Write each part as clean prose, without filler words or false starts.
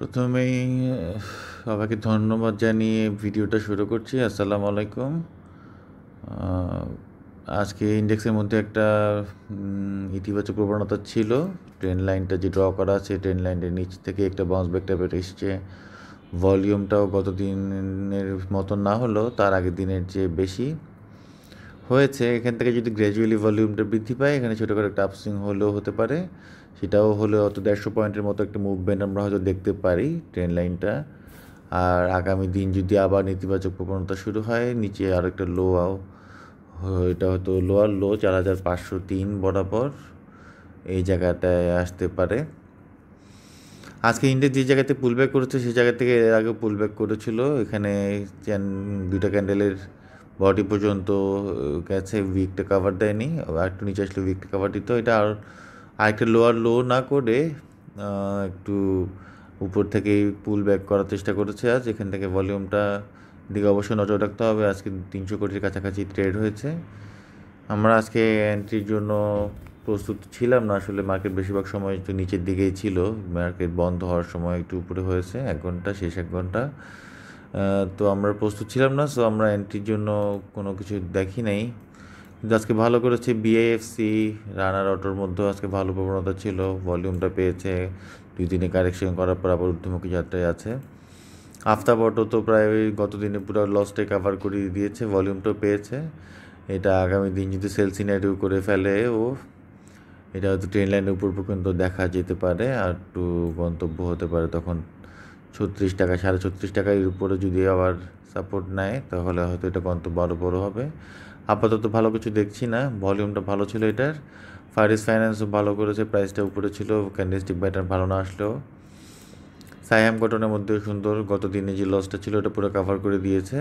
প্রথমেই সবাইকে ধন্যবাদ জানিয়ে ভিডিওটা শুরু করছি। আসসালামু আলাইকুম। আহ, আজকে ইন্ডেক্সের মধ্যে একটা ইতিবাচক প্রবণতা ছিল। ট্রেন লাইনটা যে ড্র করা আছে, ট্রেন লাইনের নিচ থেকে একটা বাউন্স ব্যাক টাইপের এসছে। ভলিউমটাও গত দিনের মতো না হলেও তার আগের দিনের চেয়ে বেশি হয়েছে। এখান থেকে যদি গ্র্যাজুয়ালি ভলিউমটা বৃদ্ধি পায়, এখানে ছোটো করে একটা আপসুইং হলেও হতে পারে। সেটাও হলে হয়তো 150 পয়েন্টের মতো একটা মুভমেন্ট আমরা হয়তো দেখতে পারি ট্রেন লাইনটা। আর আগামী দিন যদি আবার নেতিবাচক প্রবণতা শুরু হয়, নিচে আর একটা লো এটা হয়তো লোয়ার লো 4503 বরাবর এই জায়গাটায় আসতে পারে। আজকে ইন্ডেক্স যে জায়গাতে পুলব্যাক করেছে সেই জায়গা থেকে এর আগে পুলব্যাক করেছিল। এখানে দুইটা ক্যান্ডেলের বডি পর্যন্ত গেছে, উইকটা কাভার দেয়নি। আর একটু নিচে আসলে উইকটা কাভার দিত। এটা আর আরেকটা লোয়ার লো না করে একটু উপর থেকেই পুল ব্যাক করার চেষ্টা করেছে। আজ এখান থেকে ভলিউমটা দিকে অবশ্যই নজর রাখতে হবে। আজকে 300 কোটির কাছাকাছি ট্রেড হয়েছে। আমরা আজকে এন্ট্রির জন্য প্রস্তুত ছিলাম না। আসলে মার্কেট বেশিরভাগ সময় একটু নিচের দিকেই ছিল। মার্কেট বন্ধ হওয়ার সময় একটু উপরে হয়েছে 1 ঘন্টা, শেষ 1 ঘন্টা। তো আমরা প্রস্তুত ছিলাম না, সো আমরা এন্ট্রির জন্য কোনো কিছু দেখি নাই। কিন্তু আজকে ভালো করেছে বিআইএফসি, রানার অটোর মধ্যেও আজকে ভালো প্রবণতা ছিল। ভলিউমটা পেয়েছে, 2 দিনে কারেকশন করার পর আবার ঊর্ধ্বমুখী যাত্রায় আছে। আফতাব অটো তো প্রায় গত দিনে পুরো লসটাই কাভার করে দিয়েছে, ভলিউমটাও পেয়েছে। এটা আগামী দিন যদি সেল সিনারিও করে ফেলে এটা হয়তো ট্রেন লাইনের উপর পর্যন্ত দেখা যেতে পারে, আর একটু গন্তব্য হতে পারে তখন 36 টাকা, 36.5 টাকার উপরে যদি আবার সাপোর্ট নেয় তাহলে হয়তো এটা গন্তব্য আরও বড়ো হবে। আপাতত ভালো কিছু দেখছি না। ভলিউমটা ভালো ছিল এটার। ফারিস ফাইন্যান্সও ভালো করেছে, প্রাইসটা উপরে ছিল, ক্যান্ডেলস্টিক ব্যাটার ভালো না আসলেও। সায়াম কটনের মধ্যেও সুন্দর, গত দিনে যে লসটা ছিল ওটা পুরো কাভার করে দিয়েছে।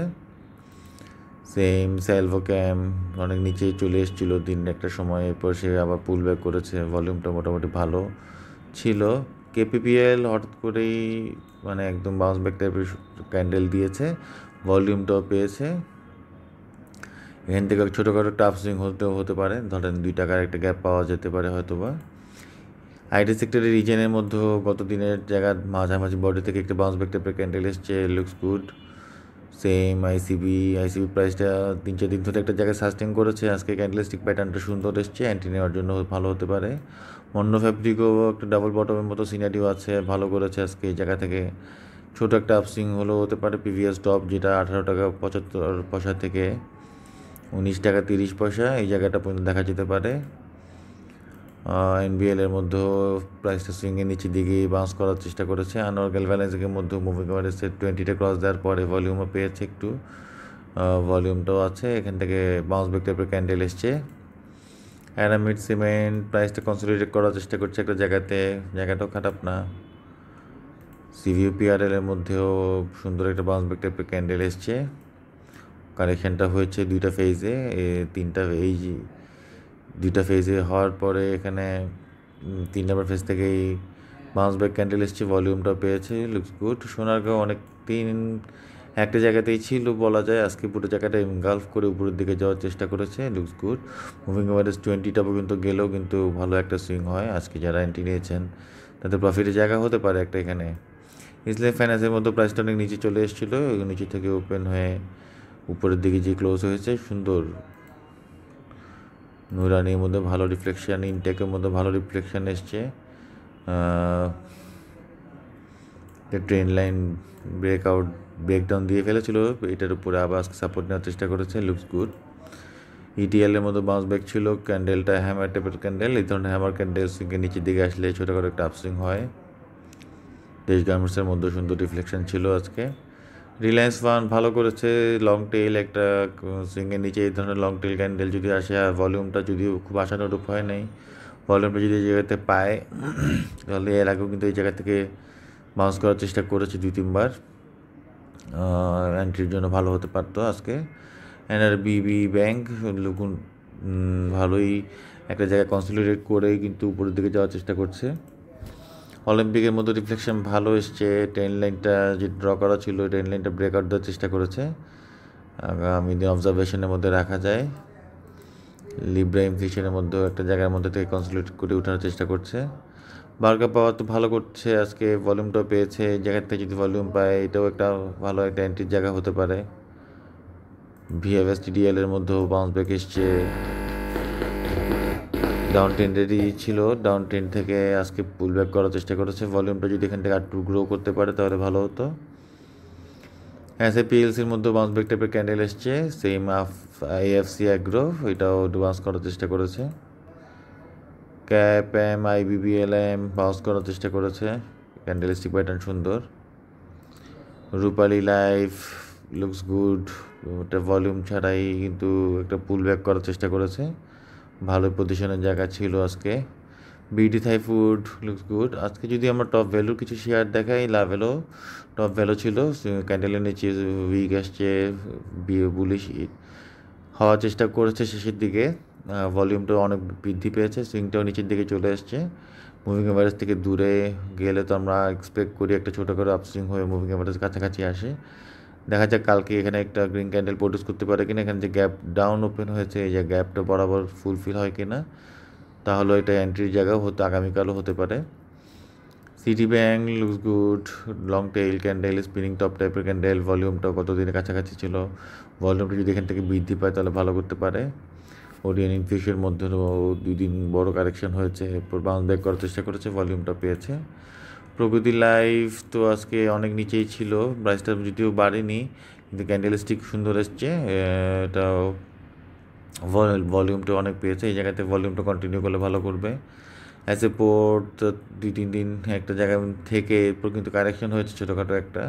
সেম স্যালভোক্যাম অনেক নিচেই চলে এসেছিলো দিন একটা সময়, এরপর সে আবার পুল ব্যাক করেছে। ভলিউমটা মোটামুটি ভালো ছিল। কেপিপিএল হঠাৎ করেই মানে একদম বাউন্স ব্যাক টাইপের ক্যান্ডেল দিয়েছে, ভলিউমটাও পেয়েছে। এখান থেকে ছোটোখাটো একটা আপসুইং হতে পারে, ধরেন 2 টাকার একটা গ্যাপ পাওয়া যেতে পারে হয়তো বা। আইটি সেক্টরের রিজনের মধ্যেও গত দিনের জায়গার মাঝামাঝি বডি থেকে একটা বাউন্স ব্যাক টাইপের ক্যান্ডেল এসছে, লুকস গুড। সেম আইসিবি প্রাইসটা 3-4 দিন ধরে একটা জায়গায় সাস্টেন করেছে। আজকে ক্যান্ডেলস্টিক প্যাটার্নটা সুন্দর এসছে, অ্যান্টি নেওয়ার জন্য ভালো হতে পারে। অন্য ফ্যাব্রিকও একটা ডাবল বটমের মতো সিনারিও আছে, ভালো করেছে আজকে এই জায়গা থেকে। ছোটো একটা আপসুইং হলেও হতে পারে। প্রিভিয়াস টপ যেটা 18 টাকা 75 পয়সা থেকে 19 টাকা 30 পয়সা, এই জায়গাটা পর্যন্ত দেখা যেতে পারে। এনবিএলের মধ্যেও প্রাইসটা সুইংয়ের নিচের দিকে বাউন্স করার চেষ্টা করেছে। আনোয়ার গ্যালভানাইজিংয়ের মধ্যেও মুভিং অ্যাভারেজের 20টা ক্রস দেওয়ার পরে ভলিউমও পেয়েছে একটু, ভলিউমটাও আছে। এখান থেকে বাউন্স ব্যাক টাইপের ক্যান্ডেল এসছে। অ্যারামিড সিমেন্ট প্রাইসটা কনসলিডেট করার চেষ্টা করছে একটা জায়গাতে, জায়গাটাও খারাপ না। সিভিউপিআরএল এর মধ্যেও সুন্দর একটা বাউন্স ব্যাক টাইপের ক্যান্ডেল এসছে। কারেকশনটা হয়েছে 2টা ফেজে, এই 2টা ফেজে হওয়ার পরে এখানে 3 নম্বর ফেজ থেকেই বাউন্স ব্যাক ক্যান্ডেল এসছে, ভলিউমটা পেয়েছে, লুকস গুড। সোনারগাঁও অনেক দিন একটা জায়গাতেই ছিল বলা যায়, আজকে পুরো জায়গাটা ইনগালফ করে উপরের দিকে যাওয়ার চেষ্টা করেছে, লুকস গুড। মুভিং অ্যাভারেজ 20টা পর্যন্ত গেলেও কিন্তু ভালো একটা সুইং হয়। আজকে যারা এন্ট্রি নিয়েছেন তাদের প্রফিটের জায়গা হতে পারে একটা এখানে। ইসলাম ফাইন্যান্সের মধ্যে প্রাইসটা অনেক নিচে চলে এসেছিলো, নিচে থেকে ওপেন হয়ে উপরের দিকে যে ক্লোজ হয়েছে সুন্দর। নুরানির মধ্যে ভালো রিফ্লেকশান, ইনটেকের মধ্যে ভালো রিফ্লেকশান এসছে। ট্রেন লাইন ব্রেকডাউন দিয়ে ফেলেছিল, এটার উপরে আবার আজকে সাপোর্ট নেওয়ার চেষ্টা করেছে, লুকস গুড। ইটিএলের মধ্যে বাউন্স ব্যাক ছিল, ক্যান্ডেলটা হ্যামার টাইপের ক্যান্ডেল। এই ধরনের হ্যামার ক্যান্ডেল সুইংকে নিচের দিকে আসলে ছোটোখাটো একটা আপসুইং হয়। দেশ গার্মেন্টসের মধ্যে সুন্দর রিফ্লেকশন ছিল আজকে। রিলায়েন্স ফান্ড ভালো করেছে, লং টেইল একটা সুইংয়ের নিচে এই ধরনের লং টেইল ক্যান্ডেল যদি আসে, আর ভলিউমটা যদিও খুব আশানুরূপ হয় নাই, ভলিউমটা যদি এই জায়গাতে পায় তাহলে এর আগেও কিন্তু এই জায়গা থেকে বাউন্স করার চেষ্টা করেছে 2-3 বার। এন্ট্রির জন্য ভালো হতে পারতো আজকে। এনআরবিবি ব্যাংক লুকুন ভালোই একটা জায়গায় কনসলিডেট করে কিন্তু উপরের দিকে যাওয়ার চেষ্টা করছে। অলিম্পিকের মধ্যে রিফ্লেকশন ভালো এসছে, ট্রেন লাইনটা যে ড্র করা ছিল ট্রেন লাইনটা ব্রেকআউট দেওয়ার চেষ্টা করেছে, আগামী দিন অবজারভেশনের মধ্যে রাখা যায়। লিব্রা ইনফ্লেশনের মধ্যেও একটা জায়গার মধ্যে থেকে কনসলিডেট করে ওঠার চেষ্টা করছে। বার্গা পাওয়ার তো ভালো করছে, আজকে ভলিউমটাও পেয়েছে। এই জায়গার থেকে যদি ভলিউম পায় এটাও একটা ভালো একটা এন্ট্রির জায়গা হতে পারে। ভিএফএসটিডিএল এর মধ্যেও বাউন্স ব্যাক এসছে, ডাউন ট্রেন্ডেরই ছিল, ডাউন ট্রেন্ড থেকে আজকে পুল ব্যাক করার চেষ্টা করেছে। ভলিউমটা যদি এখান থেকে একটু গ্রো করতে পারে তাহলে ভালো হতো। পিএলসির মধ্যে বাউন্স ব্যাক টাইপের ক্যান্ডেল এসছে, সেম এএফসি অ্যাগ্রো এটাও বাউন্স করার চেষ্টা করেছে। ক্যাপ এম আইবিবিএলএম বাউন্স করার চেষ্টা করেছে, ক্যান্ডেল স্টিক প্যাটার্ন সুন্দর। রূপালী লাইফ লুকস গুড, ওটা ভলিউম ছাড়াই কিন্তু একটা পুল ব্যাক করার চেষ্টা করেছে, ভালো পজিশনের জায়গা ছিল আজকে। BD Thai food looks good. আজকে যদি আমরা টপ ভ্যালুর কিছু শেয়ার দেখাই, লাভেলও টপ ভ্যালু ছিল, ক্যান্ডেলের নিচে উইক আসছে, বুলিশ হওয়ার চেষ্টা করেছে শেষের দিকে, ভলিউমটা অনেক বৃদ্ধি পেয়েছে, সুইংটাও নিচের দিকে চলে আসছে। মুভিং অ্যাভারেজ থেকে দূরে গেলে তো আমরা এক্সপেক্ট করি একটা ছোটো করে আপসুইং হয়ে মুভিং অ্যাভারেজ কাছাকাছি আসে। দেখা যাক কালকে এখানে একটা গ্রিন ক্যান্ডেল প্রডিউস করতে পারে কিনা, এখানে যে গ্যাপ ডাউন ওপেন হয়েছে এই যে গ্যাপটা বরাবর ফুলফিল হয় কিনা, তাহলে এটা এন্ট্রির জায়গাও হতে আগামীকালও হতে পারে। City bank looks good, long tail candle, spinning top টাইপের ক্যান্ডেল, ভলিউমটা কতদিনের কাছাকাছি ছিল, ভলিউমটা যদি এখান থেকে বৃদ্ধি পায় তাহলে ভালো করতে পারে। ওডিয়ান ইনফিউসের মধ্যে 2 দিন বড় কারেকশন হয়েছে, এরপর বাউন্স ব্যাক করার চেষ্টা করেছে, ভলিউমটা পেয়েছে। প্রগতি লাইফ তো আজকে অনেক নিচেই ছিল, প্রাইসটা যদিও বাড়েনি কিন্তু ক্যান্ডেল স্টিক সুন্দর এসছে, এটাও ভলিউমটা অনেক পেয়েছে, এই জায়গাতে ভলিউমটা কন্টিনিউ করলে ভালো করবে। অ্যাজ এ পোর্ট 2-3 দিন একটা জায়গায় থেকে এরপর কিন্তু কারেকশন হয়েছে ছোটোখাটো একটা,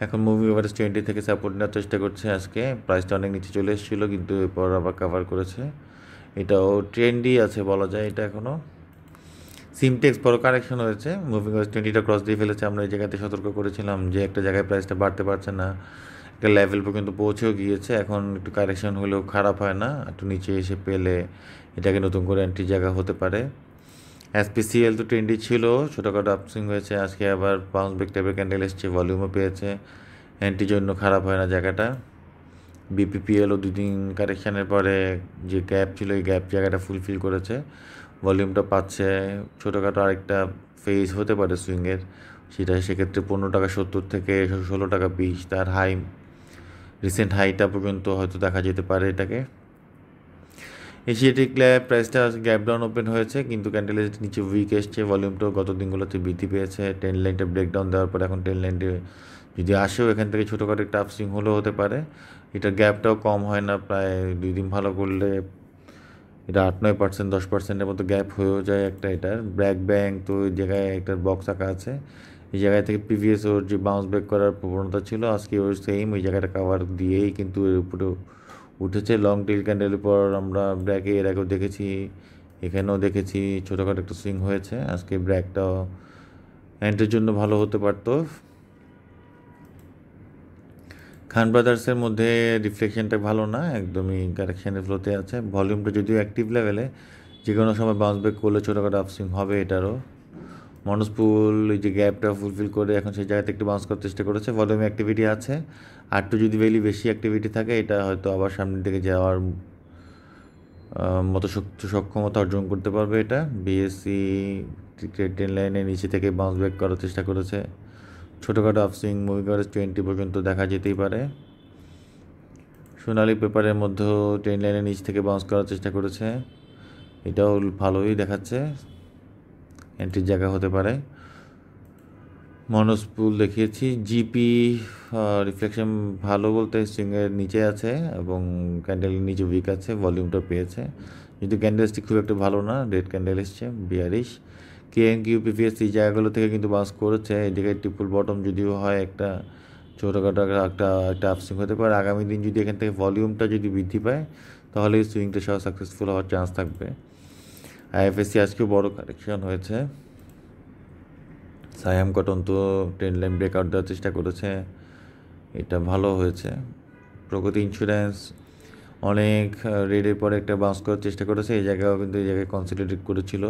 এখন মুভি এভারেজ 20 থেকে সাপোর্ট নেওয়ার চেষ্টা করছে। আজকে প্রাইসটা অনেক নিচে চলে এসেছিলো কিন্তু এরপর আবার কাভার করেছে, এটাও ট্রেন্ডই আছে বলা যায় এটা এখনও। সিমটেক্স বড় কারেকশন হয়েছে, মুভিং এভারেজ 20টা ক্রস দিয়ে ফেলেছে, আমরা এই জায়গাতে সতর্ক করেছিলাম যে একটা জায়গায় প্রাইসটা বাড়তে পারছে না, একটা লেভেল পর্যন্ত পৌঁছেও গিয়েছে, এখন একটু কারেকশন হলেও খারাপ হয় না, একটু নিচে এসে পেলে এটাকে নতুন করে এন্ট্রি জায়গা হতে পারে। এসপিসিএল তো ট্রেন্ডি ছিল, ছোটোখাটো আপসুইং হয়েছে, আজকে আবার বাউন্স ব্যাক টাইপের ক্যান্ডেল এসছে, ভলিউমও পেয়েছে, এন্ট্রির জন্য খারাপ হয় না জায়গাটা। বিপিপিএলও 2 দিন কারেকশানের পরে যে গ্যাপ ছিল এই গ্যাপ জায়গাটা ফুলফিল করেছে, ভলিউমটা পাচ্ছে, ছোটোখাটো আরেকটা ফেজ হতে পারে সুইংয়ের, সেটা সেক্ষেত্রে 15.70 থেকে 16.20 তার হাই, রিসেন্ট হাইটা পর্যন্ত হয়তো দেখা যেতে পারে এটাকে। এশিয়াটিক ল্যাব প্রাইসটা গ্যাপ ডাউন ওপেন হয়েছে কিন্তু ক্যান্ডেলের নিচে উইক এসছে, ভলিউমটাও গত দিনগুলোতে বৃদ্ধি পেয়েছে, টেন লাইনটা ব্রেকডাউন দেওয়ার পর এখন টেন লাইনটি যদি আসেও এখান থেকে ছোটোখাটো একটা আপসুইং হলেও হতে পারে, এটার গ্যাপটাও কম হয় না, প্রায় 2 দিন ভালো করলে এটা 8-9%, 10%-এর মতো গ্যাপ হয়েও যায় একটা এটার। ব্র্যাক ব্যাংক তো ওই জায়গায় একটা বক্স আঁকা আছে, এই জায়গায় থেকে প্রিভিয়াস ওর যে বাউন্স ব্যাক করার প্রবণতা ছিল আজকে ওর সেম ওই জায়গাটা কাভার দিয়েই কিন্তু এর উপরে উঠেছে। লং টেল ক্যান্ডেলের পর আমরা ব্র্যাকে এর আগেও দেখেছি, এখানেও দেখেছি ছোটোখাটো একটা সুইং হয়েছে, আজকে ব্র্যাকটাও এন্ট্রির জন্য ভালো হতে পারতো। খান ব্রাদার্সের মধ্যে রিফ্লেকশনটা ভালো না, একদমই কারেকশানের ফ্লোতে আছে, ভলিউমটা যদিও অ্যাক্টিভ লেভেলে, যে কোনো সময় বাউন্স ব্যাক করলে ছোটোখাটো আপসুইং হবে এটারও। মনোসপুল এই যে গ্যাপটা ফুলফিল করে এখন সেই জায়গাতে একটু বাউন্স করার চেষ্টা করেছে, ভলিউমে অ্যাক্টিভিটি আছে, আর একটু যদি বেশি অ্যাক্টিভিটি থাকে এটা হয়তো আবার সামনের দিকে যাওয়ার মতো সক্ষমতা অর্জন করতে পারবে এটা। বিএসসি টেন লাইনের নিচে থেকে বাউন্স ব্যাক করার চেষ্টা করেছে, ছোটোখাটো আপসুইং মুভিং এভারেজ 20 পর্যন্ত দেখা যেতেই পারে। সোনালি পেপারের মধ্যেও ট্রেন লাইনের নিচ থেকে বাউন্স করার চেষ্টা করেছে, এটাও ভালোই দেখাচ্ছে, এন্ট্রির জায়গা হতে পারে। মনোসপুল দেখিয়েছি, জিপি রিফ্লেকশন ভালো বলতে সুইংয়ের নিচে আছে এবং ক্যান্ডেলের নিচে উইক আছে, ভলিউমটা পেয়েছে, কিন্তু ক্যান্ডেলসটি খুব একটা ভালো না, রেড ক্যান্ডেল এসছে বিয়ারিশ। কেএনকিউ পিপিএস এই জায়গাগুলো থেকে কিন্তু বাউন্স করেছে, এদিকে ট্রিপল বটম যদিও হয় একটা ছোটোখাটো একটা আপসুইং হতে পারে, আগামী দিন যদি এখান থেকে ভলিউমটা যদি বৃদ্ধি পায় তাহলে এই সুইংটা সহ সাকসেসফুল হওয়ার চান্স থাকবে। আইএফএসসি আজকেও বড় কারেকশন হয়েছে, সায়াম কটন তো ট্রেন লাইন ব্রেকআউট দেওয়ার চেষ্টা করেছে, এটা ভালো হয়েছে। প্রগতি ইন্স্যুরেন্স অনেক রেডের পরে একটা বাউন্স করার চেষ্টা করেছে, এই জায়গাও কিন্তু এই জায়গায় কনসিডারেট করেছিল,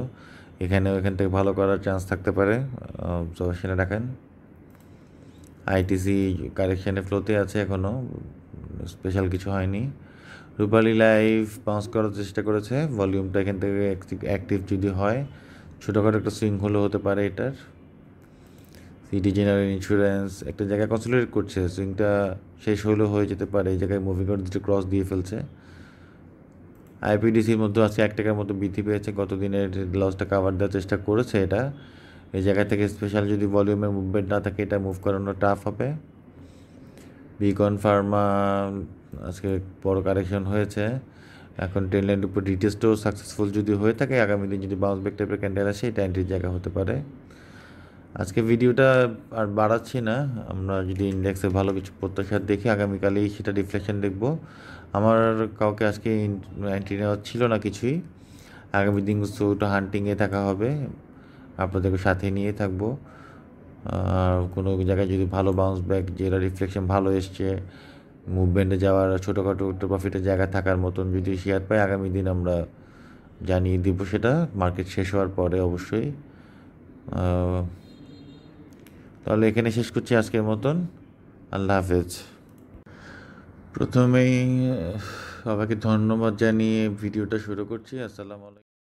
এখানেও এখান থেকে ভালো করার চান্স থাকতে পারে, অবজারভেশনে রাখেন। আইটিসি কারেকশানের ফ্লোতে আছে এখনও, স্পেশাল কিছু হয়নি। রূপালী লাইফ বাউন্স করার চেষ্টা করেছে, ভলিউমটা এখান থেকে অ্যাক্টিভ যদি হয় ছোটোখাটো একটা সুইং হলেও হতে পারে এটার। সিটি জেনারেল ইন্স্যুরেন্স একটা জায়গায় কনসোলিডেট করছে, সুইংটা শেষ হলেও হয়ে যেতে পারে, এই জায়গায় মুভিং অর্ডার দুটো ক্রস দিয়ে ফেলছে। আইপিডিসির মধ্যে আজকে 1 টাকার মতো বৃদ্ধি পেয়েছে, গত দিনের লসটা কাভার দেওয়ার চেষ্টা করেছে এটা। এই জায়গা থেকে স্পেশাল যদি ভলিউমের মুভমেন্ট না থাকে এটা মুভ করানো টাফ হবে। বিকন ফার্মা আজকে বড় কারেকশন হয়েছে, এখন ট্রেন লাইনের উপর রিটেস্টও সাকসেসফুল যদি হয়ে থাকে, আগামী দিন যদি বাউন্স ব্যাক টাইপের ক্যান্ডেল আসে এটা এন্ট্রির জায়গা হতে পারে। আজকে ভিডিওটা আর বাড়াচ্ছি না, আমরা যদি ইন্ডেক্সে ভালো কিছু প্রত্যাশা দেখি আগামীকালেই সেটা রিফ্লেকশন দেখব। আমার কাউকে আজকে এন্ট্রি নেওয়া ছিল না কিছুই, আগামী দিন একটু হান্টিংয়ে থাকা হবে, আপনাদেরকে সাথে নিয়ে থাকবো। আর কোনো জায়গায় যদি ভালো বাউন্স ব্যাক, যেটা রিফ্লেকশন ভালো এসছে, মুভমেন্টে যাওয়ার ছোটোখাটো একটু প্রফিটের জায়গা থাকার মতন যদি শেয়ার পাই, আগামী দিন আমরা জানিয়ে দিব সেটা মার্কেট শেষ হওয়ার পরে অবশ্যই। তাহলে এখানে শেষ করছি আজকের মতন, আল্লাহ হাফেজ। প্রথমেই সবাইকে ধন্যবাদ জানিয়ে ভিডিওটা শুরু করছি। আসসালামু আলাইকুম।